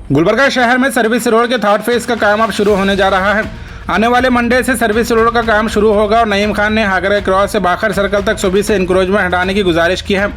गुलबर्गा शहर में service road के थर्ड फेज का काम अब शुरू होने जा रहा है। आने वाले मंडे से सर्विस रोड का काम शुरू होगा और नईम खान ने हागरा क्रॉस से बाखर सर्कल तक सुबह से इंक्रोचमेंट हटाने की गुजारिश की है।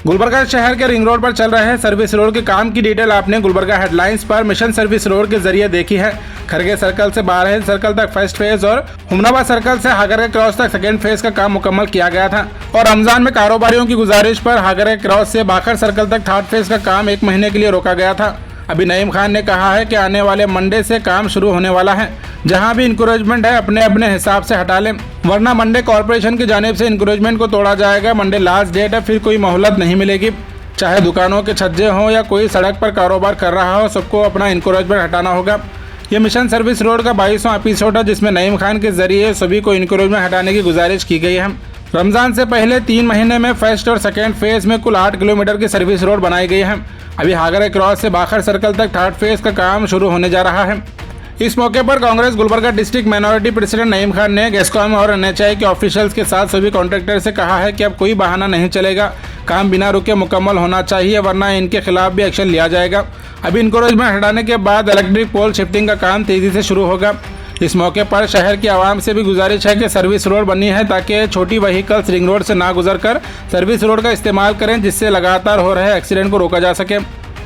गुलबर्गा शहर के रिंग रोड पर चल रहे सर्विस रोड के काम की डिटेल आपने गुलबर्गा हेडलाइंस पर मिशन सर्विस रोड के जरिए देखी है। खरगे सर्कल से बारह सर्कल तक फर्स्ट फेज और हुमनाबाद सर्कल से हागरा क्रॉस तक सेकेंड फेज का काम मुकम्मल किया गया था और रमजान में कारोबारियों की गुजारिश पर हागरा क्रॉस से बाखर सर्कल तक थर्ड फेज का काम 1 महीने के लिए रोका गया था। अभी नईम खान ने कहा है कि आने वाले मंडे से काम शुरू होने वाला है। जहां भी इंक्रोचमेंट है अपने अपने हिसाब से हटा लें, वरना मंडे कॉरपोरेशन की जानिब से इंक्रोचमेंट को तोड़ा जाएगा। मंडे लास्ट डेट है, फिर कोई मोहलत नहीं मिलेगी। चाहे दुकानों के छज्जे हों या कोई सड़क पर कारोबार कर रहा हो, सबको अपना इंक्रोचमेंट हटाना होगा। ये मिशन सर्विस रोड का 22वां एपिसोड है, जिसमें नईम खान के जरिए सभी को इंक्रोचमेंट हटाने की गुजारिश की गई है। रमजान से पहले 3 महीने में फर्स्ट और सेकेंड फेज में कुल 8 किलोमीटर की सर्विस रोड बनाई गई है। अभी हागरा क्रॉस से बाखर सर्कल तक थर्ड फेज का काम शुरू होने जा रहा है। इस मौके पर Congress Gulbarga district minority president Naeem Khan ने गेस्कॉम और एनएचआई के ऑफिशियल्स के साथ सभी कॉन्ट्रैक्टर से कहा है कि अब कोई बहाना नहीं चलेगा, काम बिना रुके मुकम्मल होना चाहिए, वरना इनके खिलाफ भी एक्शन लिया जाएगा। अभी इंक्रोचमेंट हटाने के बाद इलेक्ट्रिक पोल शिफ्टिंग का काम तेजी से शुरू होगा। इस मौके पर शहर की आवाम से भी गुजारिश है कि सर्विस रोड बनी है ताकि छोटी व्हीकल्स रिंग रोड से ना गुजर कर सर्विस रोड का इस्तेमाल करें, जिससे लगातार हो रहे एक्सीडेंट को रोका जा सके।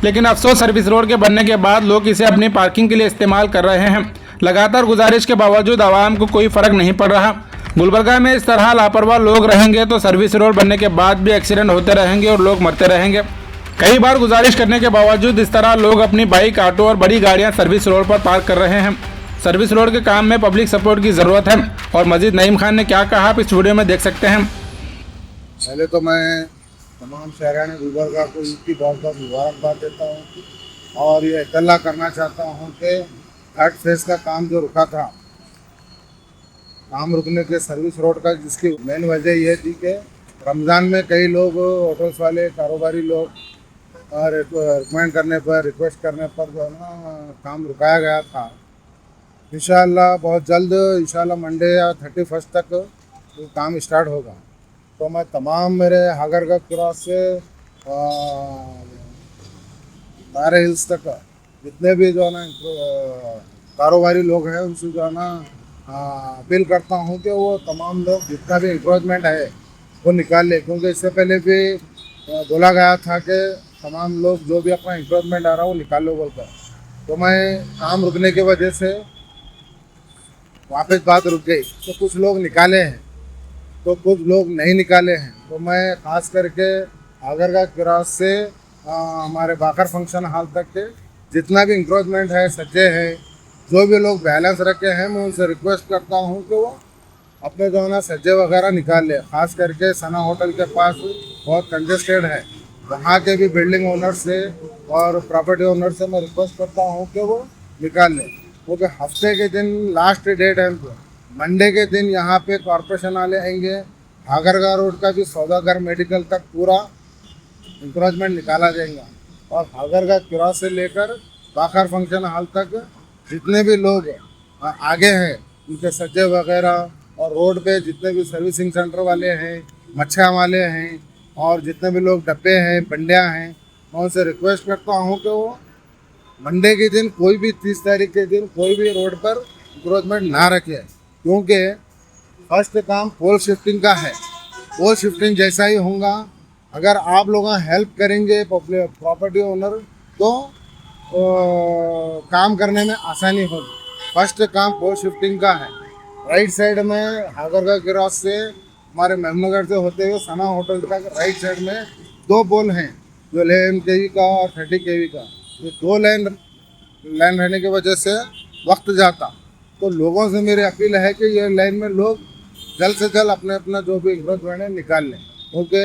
लेकिन अफसोस सर्विस रोड के बनने के बाद लोग इसे अपनी पार्किंग के लिए इस्तेमाल कर रहे हैं। लगातार गुजारिश के बावजूद आवाम को कोई फर्क नहीं पड़ रहा। गुलबर्गा में इस तरह लापरवाह लोग रहेंगे तो सर्विस रोड बनने के बाद भी एक्सीडेंट होते रहेंगे और लोग मरते रहेंगे। कई बार गुजारिश करने के बावजूद इस तरह लोग अपनी बाइक, ऑटो और बड़ी गाड़ियां सर्विस रोड पर पार्क कर रहे हैं। सर्विस रोड के काम में पब्लिक सपोर्ट की ज़रूरत है और मजीद नईम खान ने क्या कहा आप इस वीडियो में देख सकते हैं। पहले तो मैं तमाम शहरान गुलबर्गा को इसकी बहुत बहुत मुबारकबाद देता हूँ और ये इतला करना चाहता हूँ कि थर्ड फेज का काम जो रुका था, काम रुकने के सर्विस रोड का, जिसकी मेन वजह यह थी कि रमज़ान में कई लोग, ऑटोस वाले, कारोबारी लोग रिकमेंड करने पर, रिक्वेस्ट करने पर जो है ना काम रुकाया गया था। इंशाअल्लाह बहुत जल्द, इंशाअल्लाह मंडे या 31 तक वो काम स्टार्ट होगा। तो मैं तमाम मेरे हागरा क्रॉस से बारह हिल्स तक जितने भी जो है ना कारोबारी लोग हैं उनसे जो है ना अपील करता हूँ कि वो तमाम लोग जितना भी इंक्रोचमेंट है वो निकाल ले, क्योंकि इससे पहले भी बोला गया था कि तमाम लोग जो भी अपना इंक्रोचमेंट आ रहा है वो निकाल लो बोलकर। तो मैं काम रुकने की वजह से वापस बात रुक गई, तो कुछ लोग निकाले हैं तो कुछ लोग नहीं निकाले हैं। तो मैं ख़ास करके हागरा क्रॉस से हमारे बाखर फंक्शन हॉल तक के जितना भी इंक्रोचमेंट है, सज्जे हैं, जो भी लोग बैलेंस रखे हैं, मैं उनसे रिक्वेस्ट करता हूं कि वो अपने जो है ना सज्जे वगैरह निकाल ले। ख़ास करके सना होटल के पास बहुत कंजेस्टेड है, वहाँ के भी बिल्डिंग ओनर से और प्रॉपर्टी ओनर से मैं रिक्वेस्ट करता हूँ कि वो निकाल लें, क्योंकि हफ्ते के दिन लास्ट डेट है। मंडे के दिन यहाँ पे कॉरपोरेशन वाले आएंगे, हागरा रोड का भी सौदागर मेडिकल तक पूरा इंक्रोचमेंट निकाला जाएगा और हागरा क्रॉस से लेकर बाखर फंक्शन हॉल तक जितने भी लोग आगे हैं उनके सज्जे वगैरह, और रोड पे जितने भी सर्विसिंग सेंटर वाले हैं, मच्छा वाले हैं और जितने भी लोग डब्बे हैं, बंडियाँ हैं, मैं उनसे रिक्वेस्ट करता हूँ कि वो मंडे के दिन, कोई भी 30 तारीख के दिन कोई भी रोड पर इंक्रोचमेंट ना रखे, क्योंकि फर्स्ट काम पोल शिफ्टिंग का है। पोल शिफ्टिंग जैसा ही होगा, अगर आप लोग हेल्प करेंगे प्रॉपर्टी ओनर तो काम करने में आसानी होगी। फर्स्ट काम पोल शिफ्टिंग का है। राइट साइड में हागरा क्रॉस से हमारे मेमनगर से होते हुए सना होटल तक राइट साइड में 2 पोल हैं, जो 11 kV का और 30 kV का। ये 2 लाइन रहने की वजह से वक्त जाता, तो लोगों से मेरी अपील है कि ये लाइन में लोग जल्द से जल्द अपने अपना जो भी इंक्रोचमेंट है निकाल लें, क्योंकि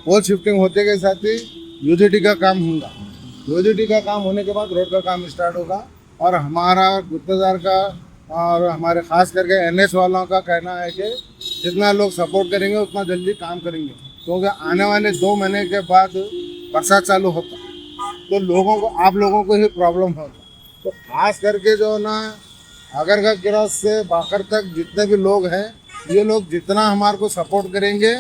पोल शिफ्टिंग होते के साथ ही यूजीटी का काम होगा। यूजीटी का काम होने के बाद रोड का काम स्टार्ट होगा और हमारा गुप्तदार का और हमारे ख़ास करके एनएच वालों का कहना है कि जितना लोग सपोर्ट करेंगे उतना जल्दी काम करेंगे, क्योंकि आने वाले 2 महीने के बाद बरसात चालू होता तो लोगों को, आप लोगों को ही प्रॉब्लम होता। तो खास करके जो ना आगरगा क्रॉस से बाकर तक जितने भी लोग हैं, ये लोग जितना हमारे को सपोर्ट करेंगे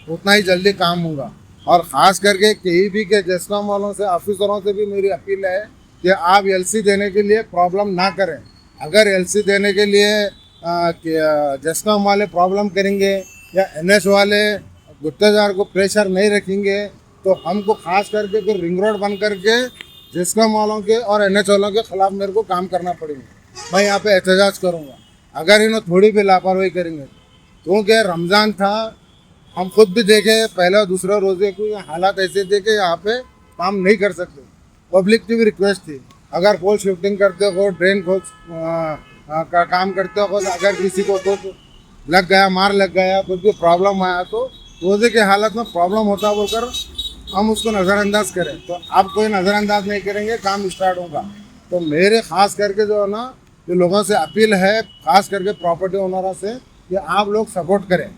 उतना ही जल्दी काम होगा। और ख़ास करके केईबी के जेस्कॉम वालों से, ऑफिसरों से भी मेरी अपील है कि आप एलसी देने के लिए प्रॉब्लम ना करें। अगर एलसी देने के लिए जेस्कॉम वाले प्रॉब्लम करेंगे या एनएच वाले गुत्तेदार को प्रेशर नहीं रखेंगे तो हमको खास करके फिर रिंग रोड बंद करके जेस्कॉम वालों के और एनएच वालों के खिलाफ मेरे को काम करना पड़ेगा। मैं यहाँ पे एहतजाज करूँगा अगर इन्होंने थोड़ी भी लापरवाही करेंगे, क्योंकि रमज़ान था, हम खुद भी देखे पहले और दूसरे रोजे को हालात ऐसे थे कि यहाँ पे काम नहीं कर सकते। पब्लिक की भी रिक्वेस्ट थी, अगर पोल शिफ्टिंग करते हो, ड्रेन को का काम करते हो, अगर किसी को कुछ लग गया, मार लग गया, कुछ भी प्रॉब्लम आया तो रोजे के हालत में प्रॉब्लम होता बोलकर हम उसको नज़रअंदाज करें। तो आप कोई नज़रअंदाज नहीं करेंगे, काम स्टार्ट होगा। तो मेरे खास करके जो है ना, जो लोगों से अपील है, खास करके प्रॉपर्टी ओनरों से, कि आप लोग सपोर्ट करें।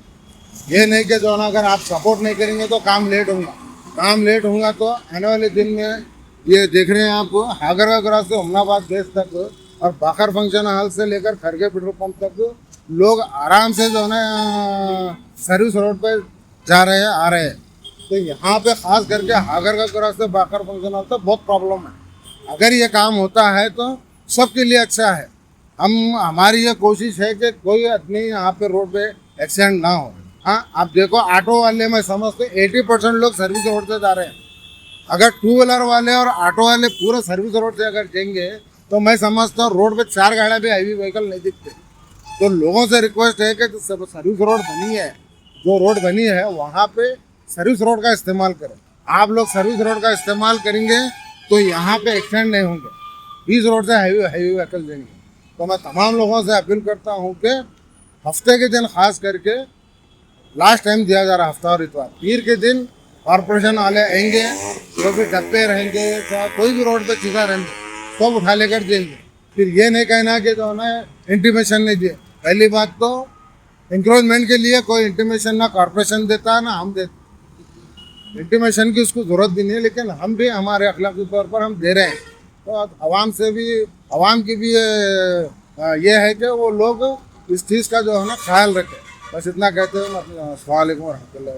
ये नहीं कि जो है ना, अगर आप सपोर्ट नहीं करेंगे तो काम लेट होगा। काम लेट होगा तो आने वाले दिन में ये देख रहे हैं आप, आगरगा क्रॉस से हुमनाबाद बेस तक और बाकर फंक्शन हॉल से लेकर खरगे पेट्रोल पंप तक लोग आराम से जो है ना सर्विस रोड पर जा रहे हैं, आ रहे हैं। तो यहाँ पे खास करके आगरगा क्रॉस से बाकर फंक्शन हॉल तक बहुत प्रॉब्लम है। अगर ये काम होता है तो सबके लिए अच्छा है। हमारी ये कोशिश है कि कोई आदमी यहाँ पे रोड पे एक्सीडेंट ना हो। हाँ, आप देखो ऑटो वाले, मैं समझते 80% लोग सर्विस रोड से जा रहे हैं। अगर टू व्हीलर वाले और ऑटो वाले पूरे सर्विस रोड से अगर जाएंगे तो मैं समझता हूँ रोड पे 4 गाड़ियाँ भी हैवी व्हीकल नहीं दिखते। तो लोगों से रिक्वेस्ट है कि सर्विस रोड बनी है, जो रोड बनी है वहाँ पे सर्विस रोड का इस्तेमाल करें। आप लोग सर्विस रोड का इस्तेमाल करेंगे तो यहाँ पे एक्सीडेंट नहीं होंगे। इस रोड से हैवी व्हीकल जाएंगे। तो मैं तमाम लोगों से अपील करता हूँ कि हफ्ते के दिन खास करके लास्ट टाइम दिया जा रहा हफ्ता और इतवार, पीर के दिन कॉरपोरेशन वाले आएंगे, जो भी डब्बे रहेंगे, कोई भी रोड पे चीज़ा रहेंगे, सब उठा लेकर देंगे। फिर ये नहीं कहना कि जो है ना इंटीमेशन नहीं दिए। पहली बात तो इंक्रोचमेंट के लिए कोई इंटीमेशन ना कॉरपोरेशन देता ना हम देते। इंटीमेशन की उसको ज़रूरत भी नहीं है, लेकिन हम भी हमारे अखलाकी तौर पर हम दे रहे हैं। तो आवाम की भी ये है कि वो लोग इस चीज़ का जो है ना ख्याल रखें। बस इतना कहते हुए, अस्सलाम वालेकुम रहमतुल्लाह।